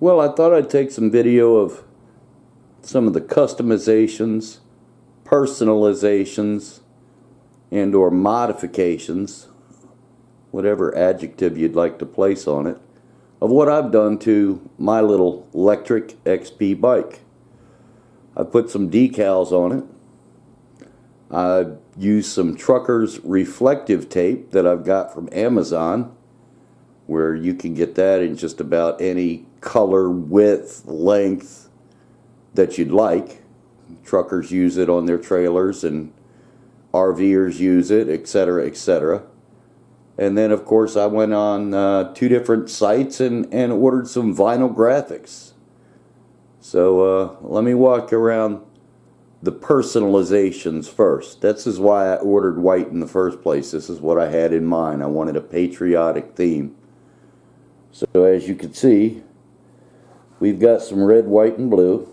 Well, I thought I'd take some video of some of the customizations, personalizations, and or modifications, whatever adjective you'd like to place on it, of what I've done to my little Lectric XP bike. I put some decals on it. I've used some trucker's reflective tape that I've got from Amazon, where you can get that in just about any color, width, length that you'd like. Truckers use it on their trailers and RVers use it, etc., etc. And then of course I went on 2 different sites and ordered some vinyl graphics. So let me walk around the personalizations first. This is why I ordered white in the first place. This is what I had in mind. I wanted a patriotic theme. So as you can see, we've got some red, white, and blue.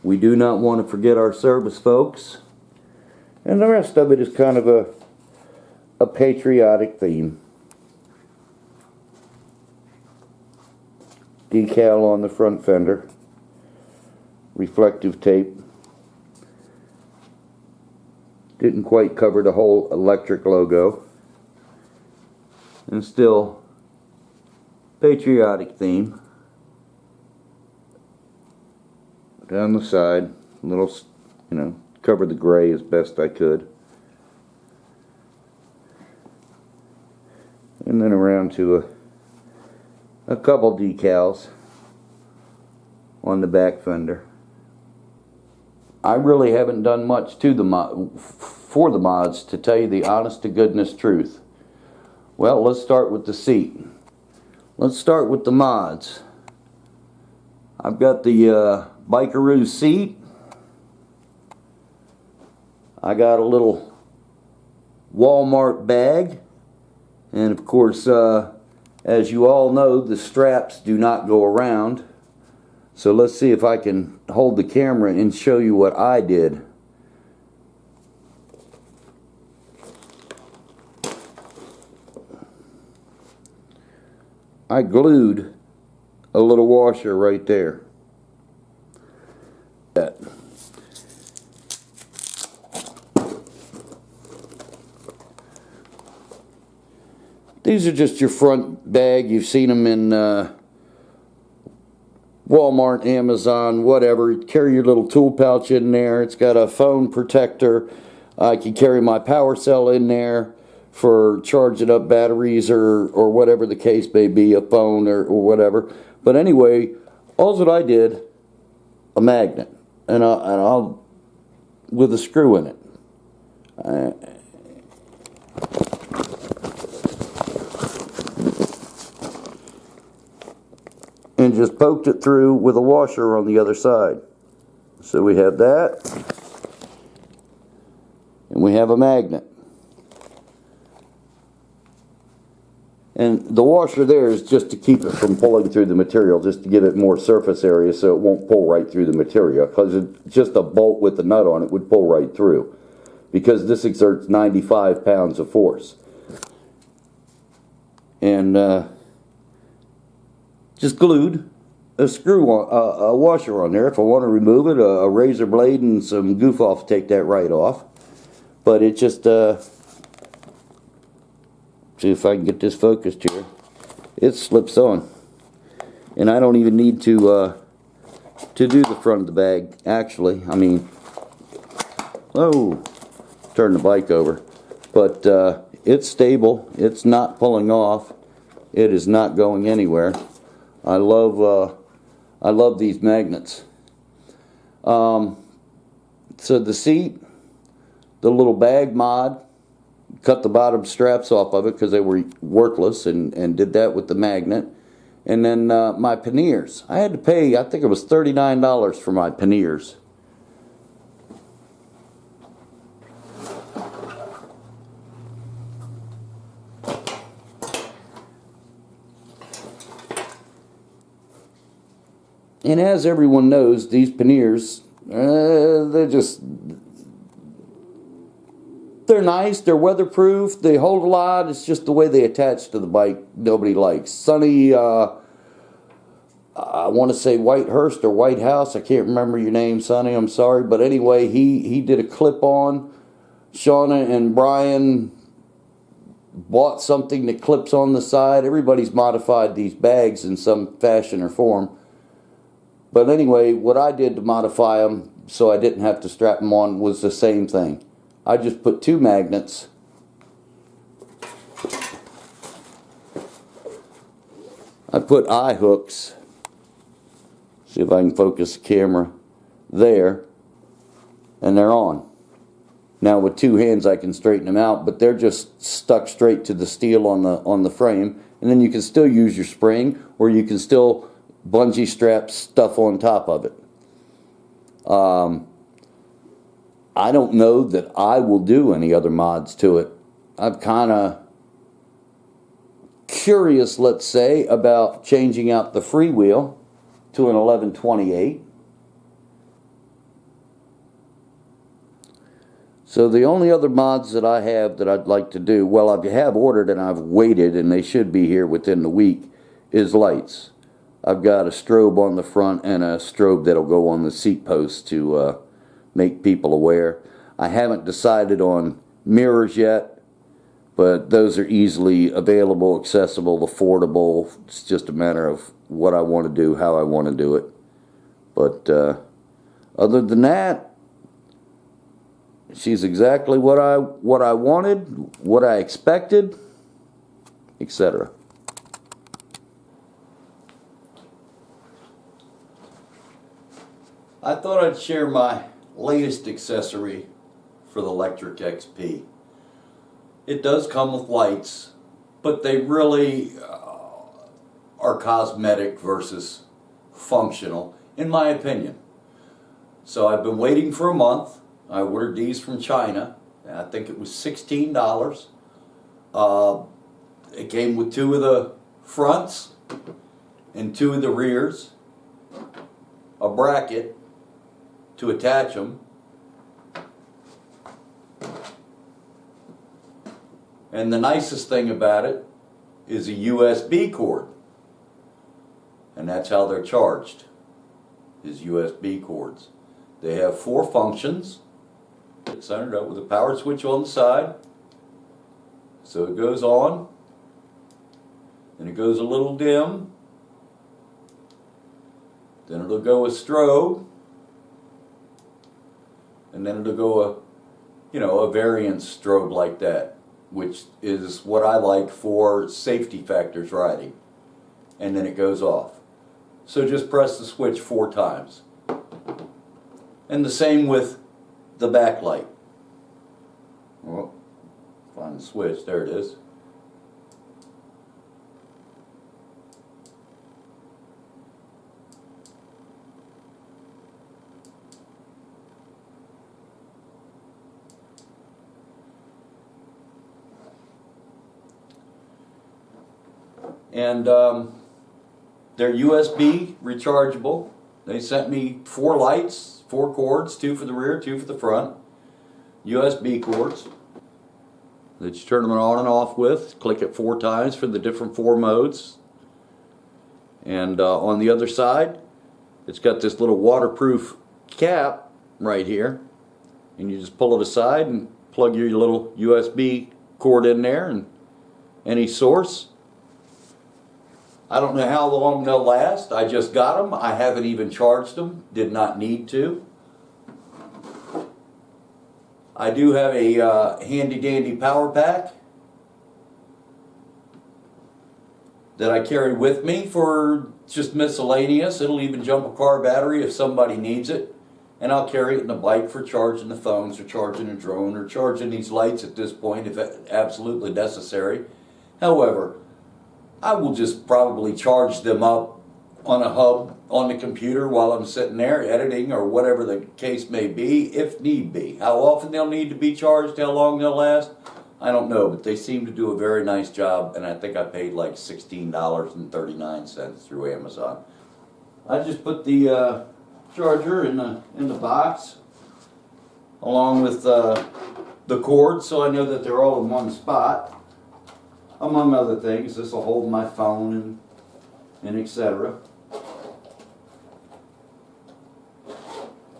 We do not want to forget our service folks. And the rest of it is kind of a patriotic theme. Decal on the front fender. Reflective tape. Didn't quite cover the whole Lectric logo. And still patriotic theme. Down the side, little, cover the gray as best I could. And then around to a couple decals on the back fender. I really haven't done much to the for the mods, to tell you the honest to goodness truth. Well, let's start with the seat. Let's start with the mods. I've got the Bikeroo seat. I got a little Walmart bag, and of course as you all know, the straps do not go around. So let's see if I can hold the camera and show you what I did. I glued a little washer right there. These are just your front bag. You've seen them in Walmart, Amazon, whatever. Carry your little tool pouch in there. It's got a phone protector. I can carry my power cell in there for charging up batteries or whatever the case may be, a phone or whatever. But anyway, all that I did, a magnet, and I'll with a screw in it. And just poked it through with a washer on the other side. So we have that, and we have a magnet. And the washer there is just to keep it from pulling through the material, just to give it more surface area so it won't pull right through the material, because just a bolt with the nut on it would pull right through, because this exerts 95 pounds of force. And just glued a screw on, a washer on there. If I want to remove it, a razor blade and some goof off to take that right off. But it just, see if I can get this focused here. It slips on, and I don't even need to do the front of the bag. Actually, I mean, oh, turn the bike over, but it's stable. It's not pulling off. It is not going anywhere. I love these magnets. So the seat, the little bag mod, cut the bottom straps off of it because they were worthless, and did that with the magnet. And then my panniers. I had to pay, I think it was $39 for my panniers. And as everyone knows, these panniers, they're just, They're nice, they're weatherproof, they hold a lot. It's just the way they attach to the bike nobody likes. Sonny, I want to say Whitehurst or White House, I can't remember your name, Sonny, I'm sorry. But anyway, he did a clip-on. Shauna and Brian bought something that clips on the side. Everybody's modified these bags in some fashion or form. But anyway, what I did to modify them so I didn't have to strap them on was the same thing. I just put 2 magnets. I put eye hooks. See if I can focus the camera there. And they're on. Now with 2 hands I can straighten them out, but they're just stuck straight to the steel on the frame. And then you can still use your spring, or you can still bungee strap stuff on top of it. I don't know that I will do any other mods to it. I'm kind of curious, let's say, about changing out the freewheel to an 1128. So the only other mods that I have that I'd like to do, well, I have ordered and I've waited, and they should be here within the week, is lights. I've got a strobe on the front and a strobe that'll go on the seat post to make people aware. I haven't decided on mirrors yet, but those are easily available, accessible, affordable. It's just a matter of what I want to do, how I want to do it. But other than that, she's exactly what I wanted, what I expected, etc. I thought I'd share my latest accessory for the Lectric XP. It does come with lights, but they really are cosmetic versus functional, in my opinion. So I've been waiting for a month. I ordered these from China. I think it was $16. It came with 2 of the fronts and 2 of the rears, a bracket to attach them, and the nicest thing about it is a USB cord, and that's how they're charged, is USB cords. They have 4 functions. It's centered up with a power switch on the side, so it goes on, and it goes a little dim, then it'll go a strobe, and then it'll go a variance strobe like that, which is what I like for safety factors riding. And then it goes off. So just press the switch 4 times. And the same with the backlight. Well, find the switch, there it is. And they're USB rechargeable. They sent me 4 lights, 4 cords, 2 for the rear, 2 for the front. USB cords that you turn them on and off with. Click it 4 times for the different 4 modes. And on the other side, it's got this little waterproof cap right here. And you just pull it aside and plug your little USB cord in there and any source. I don't know how long they'll last. I just got them. I haven't even charged them. Did not need to. I do have a handy dandy power pack that I carry with me for just miscellaneous. It'll even jump a car battery if somebody needs it. And I'll carry it in the bike for charging the phones or charging a drone or charging these lights at this point if absolutely necessary. However, I will just probably charge them up on a hub on the computer while I'm sitting there editing or whatever the case may be, if need be. How often they'll need to be charged, how long they'll last, I don't know, but they seem to do a very nice job, and I think I paid like $16.39 through Amazon. I just put the charger in the box along with the cords so I know that they're all in one spot. Among other things, this will hold my phone and etc.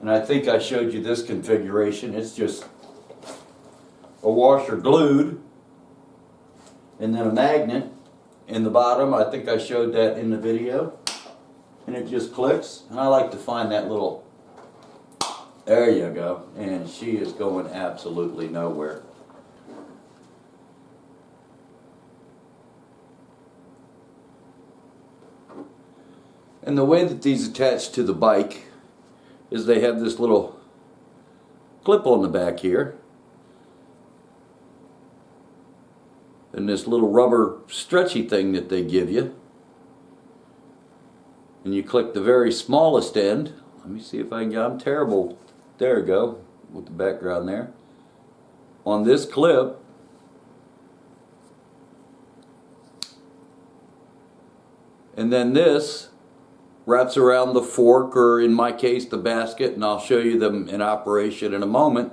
And I think I showed you this configuration. It's just a washer glued and then a magnet in the bottom. I think I showed that in the video. And it just clicks. And I like to find that little, there you go. And she is going absolutely nowhere. And the way that these attach to the bike is they have this little clip on the back here. And this little rubber stretchy thing that they give you. And you click the very smallest end. Let me see if I can get, I'm terrible. There we go, with the background there. On this clip. And then this wraps around the fork, or in my case the basket, and I'll show you them in operation in a moment.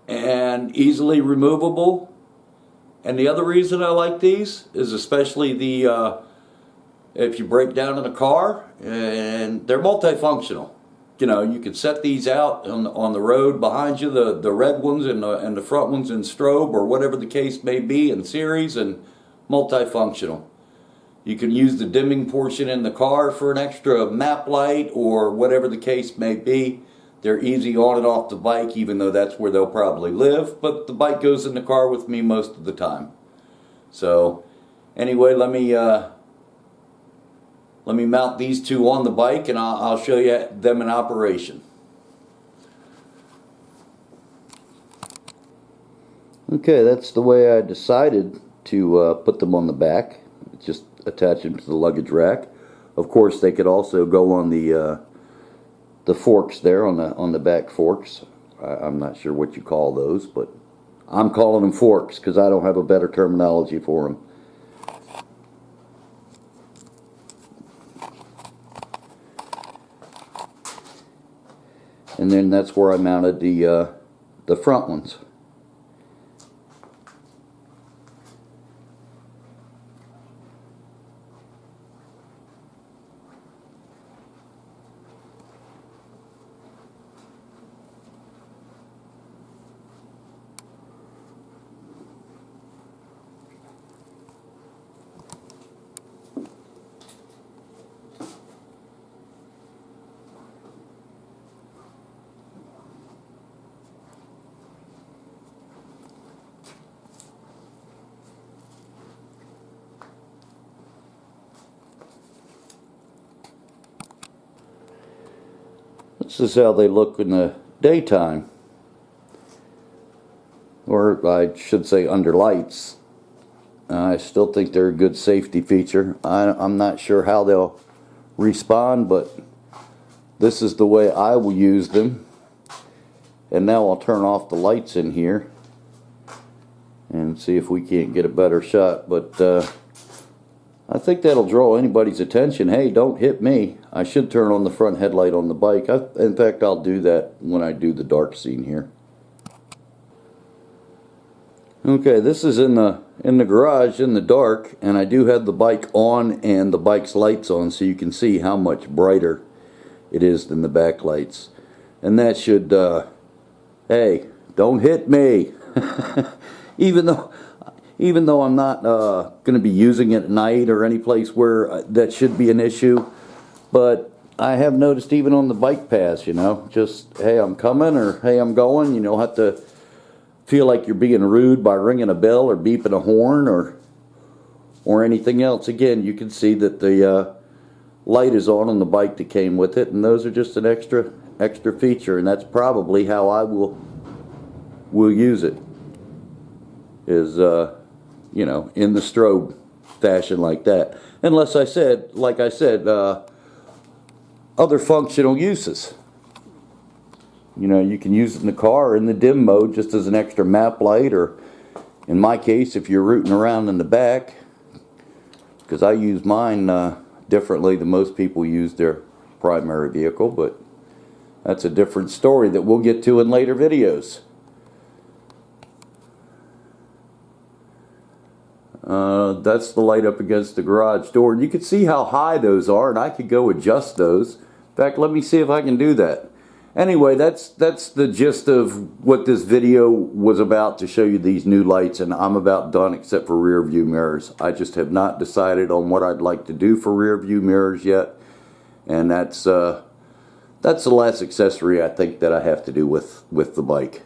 And easily removable. And the other reason I like these is especially the if you break down in a car, and they're multifunctional. You know, you can set these out on the road behind you, the red ones and the front ones in strobe or whatever the case may be in series, and multifunctional. You can use the dimming portion in the car for an extra map light or whatever the case may be. They're easy on and off the bike, even though that's where they'll probably live, but the bike goes in the car with me most of the time. So anyway, let me mount these two on the bike, and I'll show you them in operation. Okay, that's the way I decided to put them on the back. Just attach them to the luggage rack. Of course, they could also go on the forks there, on the back forks. I'm not sure what you call those, but I'm calling them forks because I don't have a better terminology for them. And then that's where I mounted the front ones. This is how they look in the daytime, or I should say under lights. I still think they're a good safety feature. I'm not sure how they'll respond, but this is the way I will use them. And now I'll turn off the lights in here and see if we can't get a better shot. But I think that'll draw anybody's attention. Hey, don't hit me. I should turn on the front headlight on the bike. In fact, I'll do that when I do the dark scene here. Okay, this is in the garage in the dark, and I do have the bike on and the bike's lights on, so you can see how much brighter it is than the back lights. And that should, hey, don't hit me. Even though I'm not going to be using it at night or any place where that should be an issue. But I have noticed even on the bike paths, you know, just, hey, I'm coming, or hey, I'm going. You don't have to feel like you're being rude by ringing a bell or beeping a horn or anything else. Again, you can see that the light is on the bike that came with it, and those are just an extra feature, and that's probably how I will use it. Is you know, in the strobe fashion like that. Unless like I said, other functional uses. You know, you can use it in the car in the dim mode just as an extra map light, or in my case, if you're rooting around in the back, because I use mine differently than most people use their primary vehicle, but that's a different story that we'll get to in later videos. That's the light up against the garage door. And you can see how high those are, and I could go adjust those. In fact, let me see if I can do that. Anyway, that's the gist of what this video was about, to show you these new lights, and I'm about done except for rear view mirrors. I just have not decided on what I'd like to do for rear view mirrors yet, and that's the last accessory I think that I have to do with the bike.